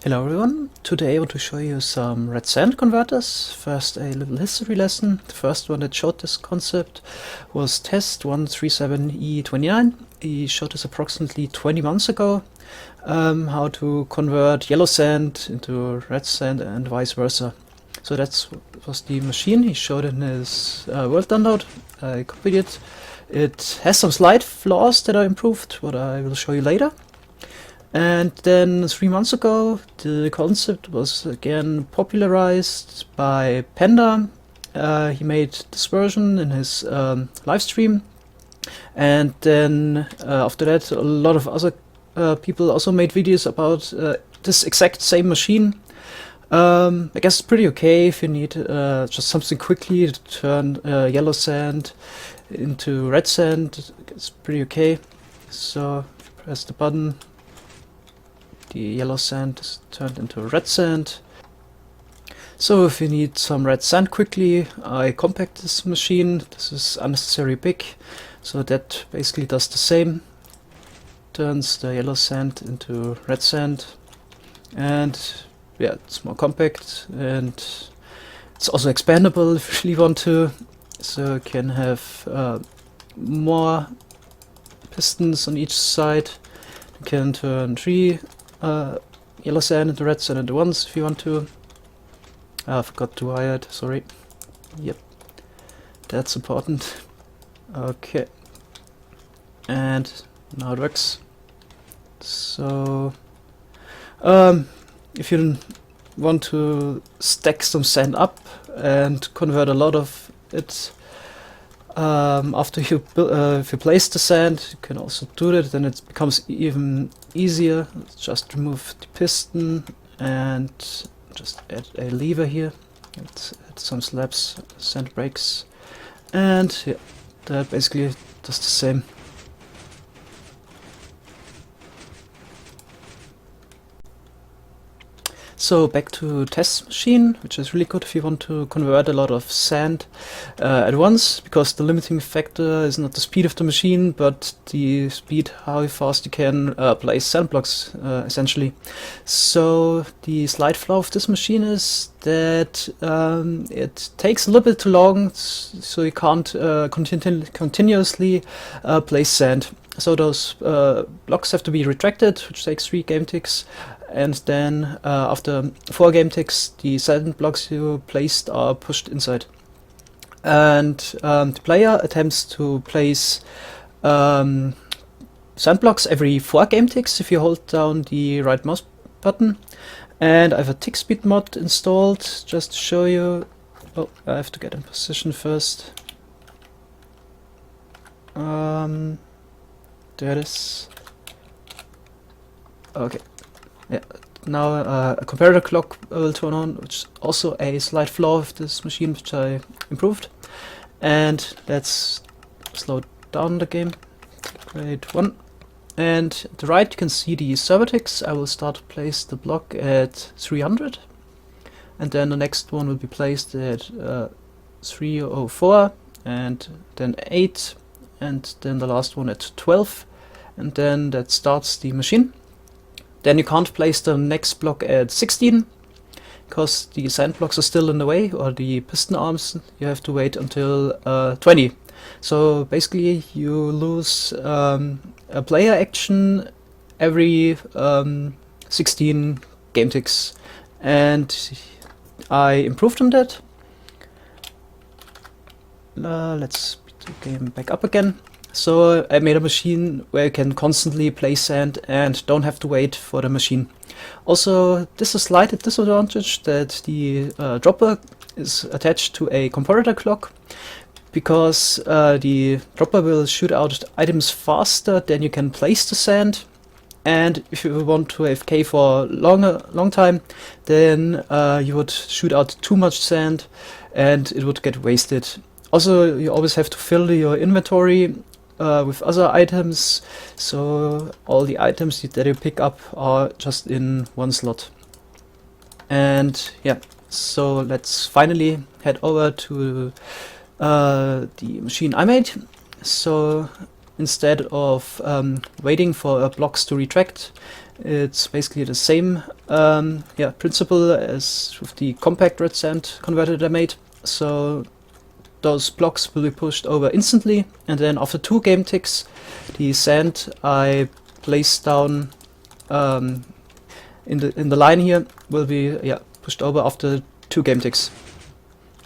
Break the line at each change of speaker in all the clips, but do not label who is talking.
Hello everyone, today I want to show you some red sand converters. First a little history lesson. The first one that showed this concept was Test137E29. He showed this approximately 20 months ago, how to convert yellow sand into red sand and vice versa. So that was the machine he showed in his world download. I copied it. It has some slight flaws that are improved, what I will show you later. And then 3 months ago, the concept was again popularized by Panda. He made this version in his live stream. And then after that, a lot of other people also made videos about this exact same machine. I guess it's pretty okay if you need just something quickly to turn yellow sand into red sand. It's pretty okay. So press the button. The yellow sand is turned into red sand. So if you need some red sand quickly, I compact this machine. This is unnecessarily big, so that basically does the same. Turns the yellow sand into red sand, and yeah, it's more compact and it's also expandable if you really want to. So you can have more pistons on each side. You can turn 3 yellow sand into red sand at once if you want to. I forgot to wire it, sorry. Yep, that's important. Okay, and now it works. So if you want to stack some sand up and convert a lot of it after you if you place the sand, you can also do that. Then it becomes even easier. Just remove the piston and just add a lever here. Let's add some slabs, sand brakes, and yeah, that basically does the same. So back to test machine, which is really good if you want to convert a lot of sand at once, because the limiting factor is not the speed of the machine, but the speed how fast you can place sand blocks, essentially. So the slight flaw of this machine is that it takes a little bit too long, so you can't continuously place sand. So those blocks have to be retracted, which takes 3 game ticks. And then after 4 game ticks, the sand blocks you placed are pushed inside. And the player attempts to place sand blocks every 4 game ticks if you hold down the right mouse button. And I have a tick speed mod installed just to show you. Oh, I have to get in position first. There it is. Okay. Yeah, now a comparator clock will turn on, which is also a slight flaw of this machine, which I improved. And let's slow down the game. Grade 1. And at the right you can see the server ticks. I will start to place the block at 300. And then the next one will be placed at 304, and then 8, and then the last one at 12. And then that starts the machine. Then you can't place the next block at 16, because the sand blocks are still in the way, or the piston arms. You have to wait until 20. So basically you lose a player action every 16 game ticks. And I improved on that. Let's speed the game back up again. So I made a machine where you can constantly place sand and don't have to wait for the machine. Also, this is a slight disadvantage that the dropper is attached to a comparator clock, because the dropper will shoot out items faster than you can place the sand. And if you want to AFK for a long time, then you would shoot out too much sand and it would get wasted. Also, you always have to fill your inventory with other items, so all the items that you pick up are just in one slot. And yeah, so let's finally head over to the machine I made. So instead of waiting for blocks to retract. It's basically the same principle as with the compact red sand converter that I made. So those blocks will be pushed over instantly, and then after 2 game ticks, the sand I place down in the line here will be pushed over after 2 game ticks.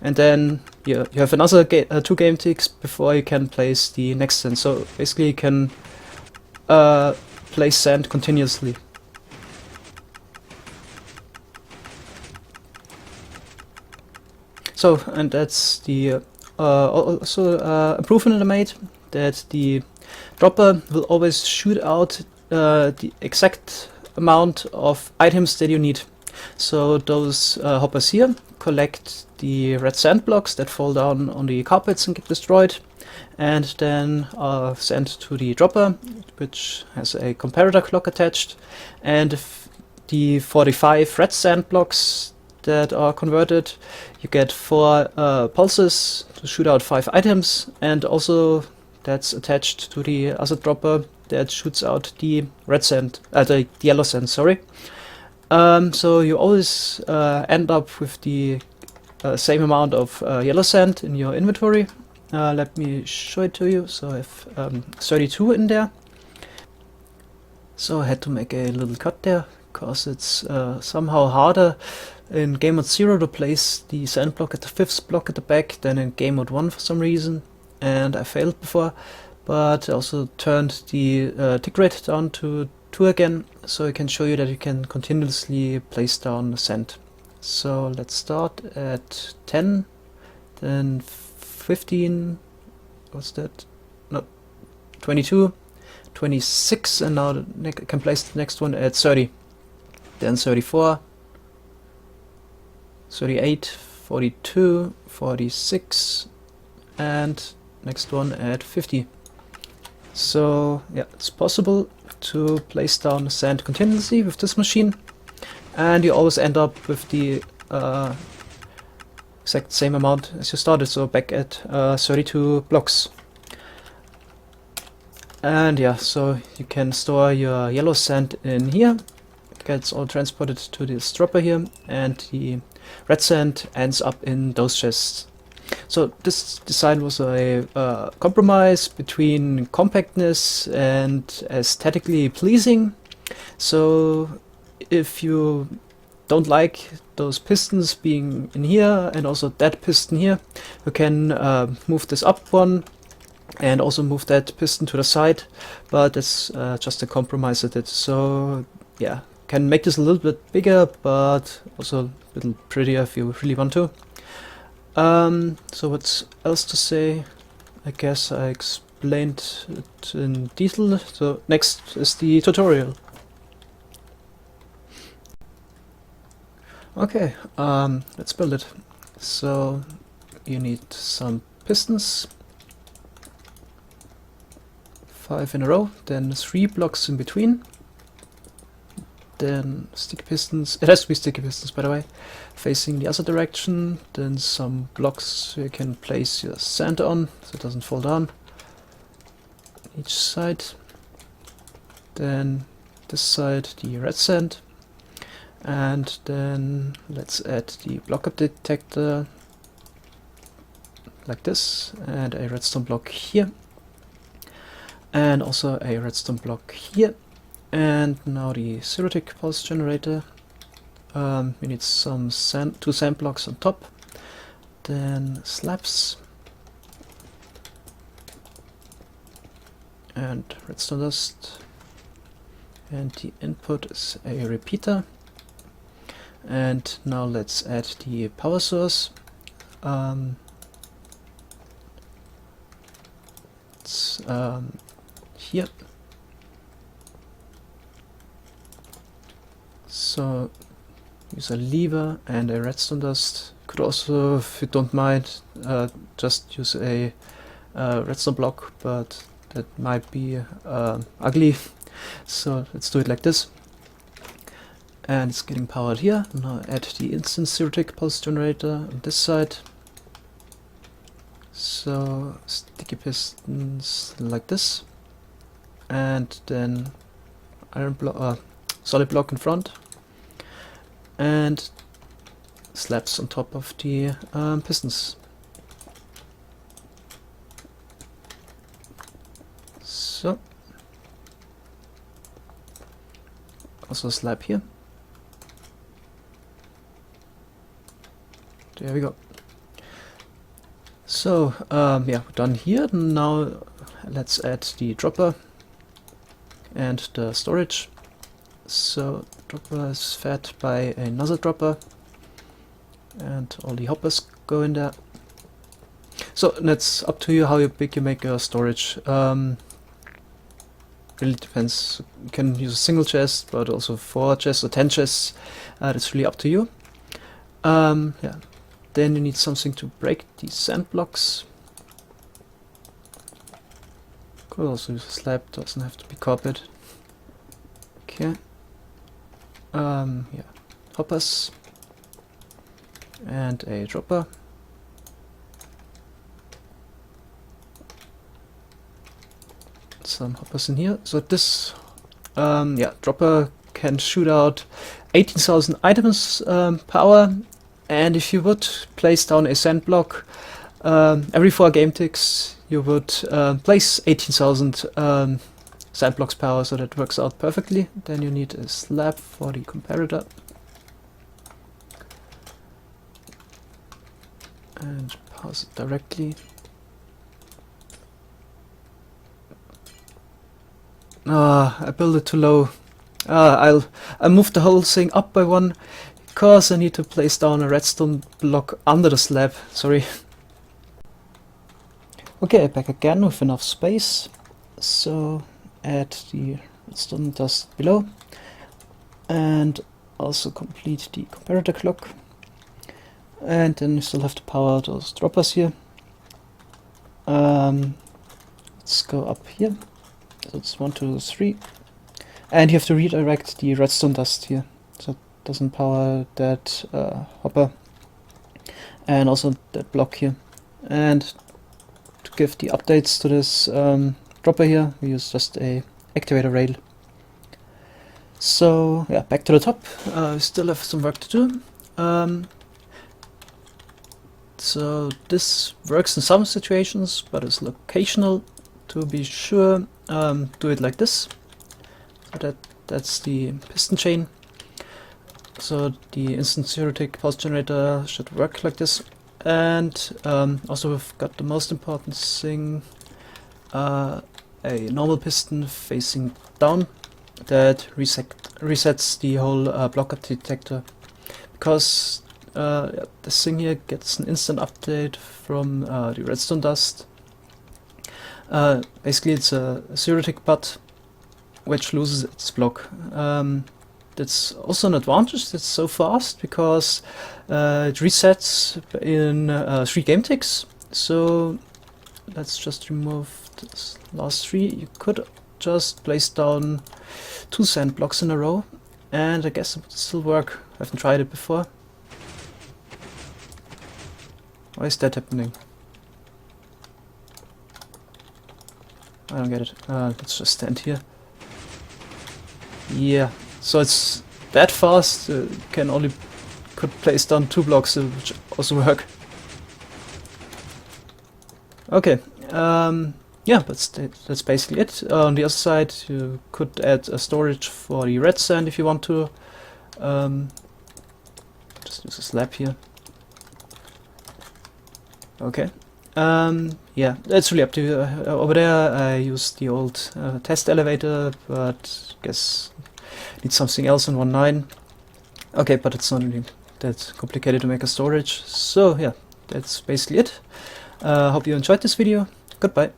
And then you have another 2 game ticks before you can place the next sand. So basically you can place sand continuously. So, and that's the improvement I made, that the dropper will always shoot out the exact amount of items that you need. So those hoppers here collect the red sand blocks that fall down on the carpets and get destroyed, and then are sent to the dropper, which has a comparator clock attached, and the 45 red sand blocks that are converted, you get 4 pulses to shoot out 5 items, and also that's attached to the other dropper that shoots out the red sand, the yellow sand, sorry. So you always end up with the same amount of yellow sand in your inventory. Let me show it to you. So I have 32 in there. So I had to make a little cut there, because it's somehow harder in game mode 0 to place the sand block at the 5th block at the back than in game mode 1 for some reason, and I failed before, but I also turned the tick rate down to 2 again, so I can show you that you can continuously place down the sand. So let's start at 10, then 15, what's that? No, 22, 26, and now I can place the next one at 30, then 34, 38, 42, 46, and next one at 50. So yeah, it's possible to place down sand continuously with this machine, and you always end up with the exact same amount as you started, so back at 32 blocks. And yeah, so you can store your yellow sand in here, it gets all transported to this dropper here, and the red sand ends up in those chests. So this design was a compromise between compactness and aesthetically pleasing. So if you don't like those pistons being in here and also that piston here, you can move this up one and also move that piston to the side, but it's just a compromise at it. So yeah, can make this a little bit bigger, but also a little prettier if you really want to. So what's else to say? I guess I explained it in detail. So next is the tutorial. Okay, let's build it. So you need some pistons, 5 in a row, then 3 blocks in between, then sticky pistons, it has to be sticky pistons by the way, facing the other direction, then some blocks so you can place your sand on so it doesn't fall down each side, then this side the red sand, and then let's add the block up detector like this, and a redstone block here, and also a redstone block here. And now the zero-tick pulse generator. We need some sand, 2 sand blocks on top, then slabs, and redstone dust, and the input is a repeater. And now let's add the power source. It's here. So use a lever and a redstone dust. Could also, if you don't mind, just use a redstone block, but that might be ugly. So let's do it like this. And it's getting powered here. Now add the instant zero-tick pulse generator on this side. So sticky pistons like this. and then solid block in front, and slabs on top of the pistons. So, also a slab here. There we go. So, yeah, we're done here. Now let's add the dropper and the storage. So, dropper is fed by another dropper, and all the hoppers go in there. So, that's up to you how big you make your storage. Really depends. You can use a single chest, but also 4 chests or 10 chests. That's really up to you. Yeah. Then you need something to break these sand blocks. Could also use a slab, doesn't have to be copied. Okay. Yeah. Hoppers. And a dropper. Some hoppers in here. So this yeah, dropper can shoot out 18,000 items per hour. And if you would place down a sand block every 4 game ticks, you would place 18,000 sand blocks per hour, so that works out perfectly. Then you need a slab for the comparator. And pass it directly. I built it too low. I'll move the whole thing up by 1. Because I need to place down a redstone block under the slab, sorry. Okay, back again with enough space. So add the redstone dust below. And also complete the comparator clock. And then you still have to power those droppers here. Let's go up here. So it's 1, 2, 3. And you have to redirect the redstone dust here. So doesn't power that hopper and also that block here. And to give the updates to this dropper here, we use just a activator rail. So yeah, back to the top. We still have some work to do. So this works in some situations, but it's locational. To be sure, do it like this. So that's the piston chain. So the instant zero-tick pulse generator should work like this. And also we've got the most important thing, a normal piston facing down that resets the whole blocker detector. Because this thing here gets an instant update from the redstone dust. Basically it's a zero-tick butt which loses its block. That's also an advantage, it's so fast, because it resets in 3 game ticks. So let's just remove this last 3. You could just place down 2 sand blocks in a row, and I guess it would still work. I haven't tried it before. Why is that happening? I don't get it. Let's just stand here. Yeah. So it's that fast, could place down 2 blocks, which also work. Okay, yeah, but that's basically it. On the other side, you could add a storage for the red sand if you want to. Just use a slab here. Okay. Yeah, that's really up to you. Over there I used the old test elevator, but I guess need something else in 1.9. Okay, but it's not really that complicated to make a storage. So yeah, that's basically it. Hope you enjoyed this video. Goodbye.